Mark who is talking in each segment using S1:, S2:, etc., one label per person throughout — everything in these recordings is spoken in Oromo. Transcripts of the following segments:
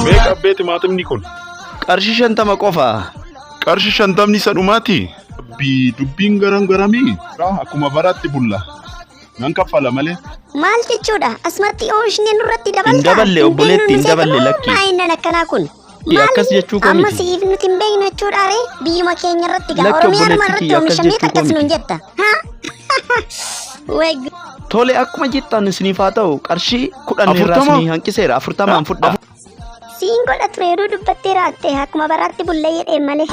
S1: Meeqa abbeeti maatimni kun?
S2: Qarshii 50 qofa.
S1: Qarshii 50 isa dhumaati. Dubbiin garamii akkuma baraatti bulla. Nan kaffala malee.
S3: Maal jechuudha? Asumatti oomishni nurratti dabalta.
S2: Hin daballe obboleetti hin daballe lakki.
S3: Maayinnan akkanaa kun.
S2: Akkas jechuu koo miti.
S3: Amma siif nuti hin beeknu jechuudha ree biyyuma keenya irratti gaa Oromiyaa irratti oomishamee akkas nuun jetta.
S2: Tole akkuma jettan isiniif haa ta'u qarshii 10 irraa isinii hanqiseera 40 fudha.
S3: Siin godha tureeruu dubbattee raatte akkuma baraatti bullee jedhee malee.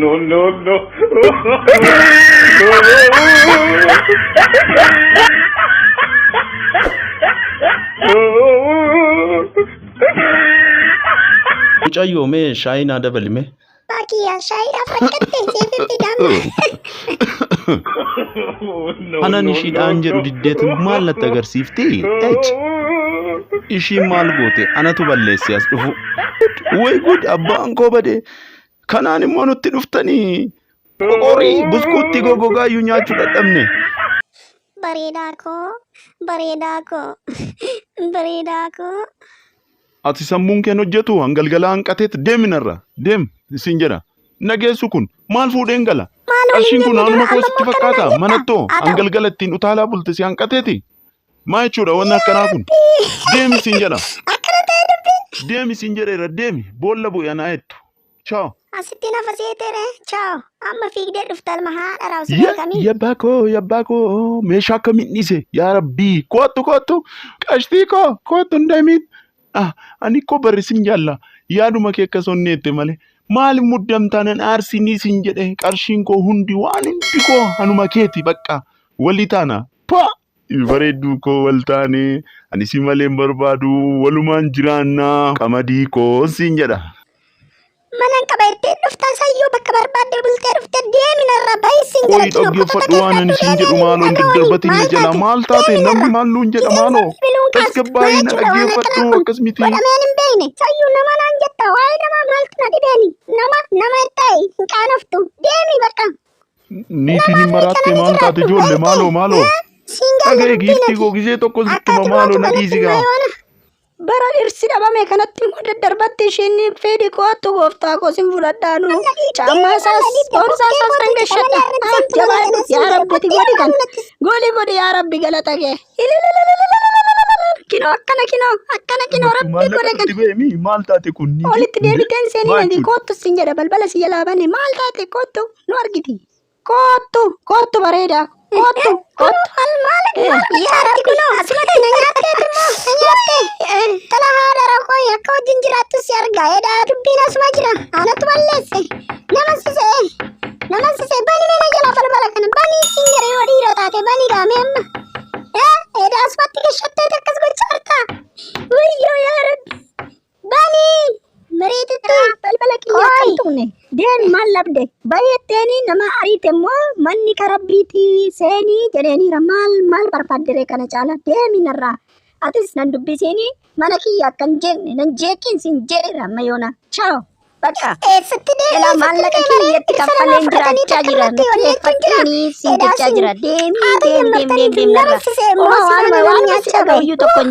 S1: No. No.
S2: Mucayyoo mee shaayii naa dabali mee?
S3: Baakiyyaa shaayiidhaaf rakkattee seefitti daamma.
S2: Anan ishiidhaan jedhu diddeetu maal natti agarsiifti? Ishiin maal goote? Anatu balleesse as dhufu. Way good abbaan koo bade. Kanaan immoo nutti dhuftanii. Qoqorii buskuutti gogogaayyuu nyaachuu dadhabne.
S3: Bareedaa koo.
S1: Ati sammuun keen hojjetu hangalgalaa hanqateet deeminarra deem isin jedha. Nageessu kun maal fuudheen gala? Qarshiin kun anuma koositti fakkaata manattoo hangalgala ittiin utaalaa bulte si hanqateeti. Maa jechuudha wanna akkanaa kun? Deemi isin jedha. Deemi isin jedheera deemi boolla bu'e anaa jettu. Ciao.
S3: Asitti nafa seetere. Ciao. Amma fiigdee dhufta alma haadha raawusee kamii?
S1: Yabbaa koo meeshaa akkamiin dhiise yaa rabbii kootu qashtii kootu hin deemiin. Ani ko barrisin jalla yaaduma kee akka sonneette malee maal muddamtaanan aarsinii sin jedhe qarshiin koo hundi waan hundi koo hanuma keeti bakka walii taana bareedduu koo wal taane ani si malee barbaadu walumaan jiraannaa qamadii koo sin jedha.
S3: Manan qabeettee dhuftan sayyoo bakka barbaadde bultee dhufte deeminarra baay'isin jala
S1: kinoo dhaggeeffadhu waan ani sin jedhu maaloo hin daddarbatin na jala maal taate namni maal nuun jedha maaloo tasgabbaa'ii na dhaggeeffadhu akkas miti.
S3: Godhameen hin beekne sayyuu nama naan jetta waa'ee namaa maaltu na dhibeeni nama ta'e hin qaanoftu deemi bakka.
S1: Niitiin hin maraatte maal taate ijoollee maaloo. Dhagee giiftii koo gisee tokko sittuma maaloo na dhiisigaa.
S4: Bara dhirsi dhabame kanatti immoo daddarbatti isheen fedhi kootu gooftaa koo sin fudhadhaanu caammaa isaas boorsaa isaas dhangashadha jabaadhu yaa rabbati godhi yaa rabbi galata kee kinoo akkana rabbi godhe kan
S1: maal taate kun
S4: olitti deebiteen seenii nadi koottu sin jedha balbala si jalaa banne maal taate koottu nu argiti koottu bareedaa koottu
S3: yaa rabbi kunoo asumatti na nyaattee tala haadha rakkoo akka wajjin jiraattu si argaa edhaa dubbiin asuma jira anatu balleesse nama sisee bani mana jala balbala kana banii sin gara yoo dhiira taate banii gaame amma edhaa asumatti gashattee akkas gochaa hartaa wayyoo yaa rabbi banii mareetitti
S4: balbala kiyyaa kan tuqne deemi maal labde baay'atteeni nama ariite immoo manni karabbiiti seenii jedheeniira maal barbaaddere kana caala deemi narraa atis nan dubbisiini mana kiyya akkan jenne nan jeekin sin jedheera amma yoona ciao bakka
S3: eessatti deemi
S4: maallaqa kiyyatti kaffaleen jiraachaa jira fakkiinii si jechaa jira deemi narraa waan nyaachisa gahuyyuu tokko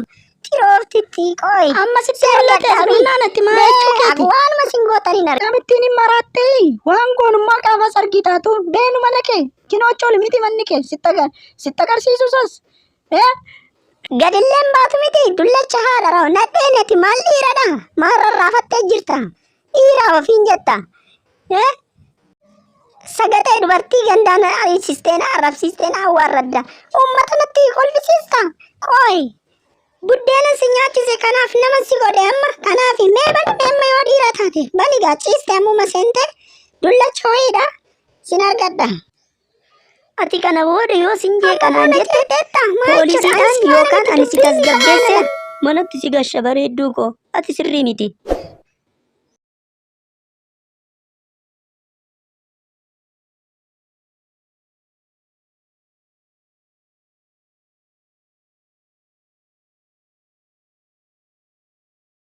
S3: Tiroftitti qoy.
S4: Amma sitti argate adunaanatti maa jechuu keeti?
S3: Waanuma sin gootanii narra.
S4: Qamittiin hin maraatte waan goonummaa qaafas argitaatu beenu mana kee kinoochool miti manni kee sitti agarsiisusas.
S3: Gadilleen baatu miti dullacha haadha raa'u nadheeneti maal dhiiradha maal rarraafattee jirta dhiiraa ofiin jetta. Sagatee dubartii gandaan ariisisteen arrabsiisteen awwaarradda uummata natti kolfisiista qoy. Buddeena si nyaachise kanaaf nama si godhe amma kanaaf mee bani yoo dhiira taate bani gaachiste ammuma seente dullacha ho'iidha sin argadha. Ati kana booda yoo sin jee kanaan jette poolisiidhaan yookaan ani si tasgabbeesse manatti si gasha bareedduu koo ati sirrii miti.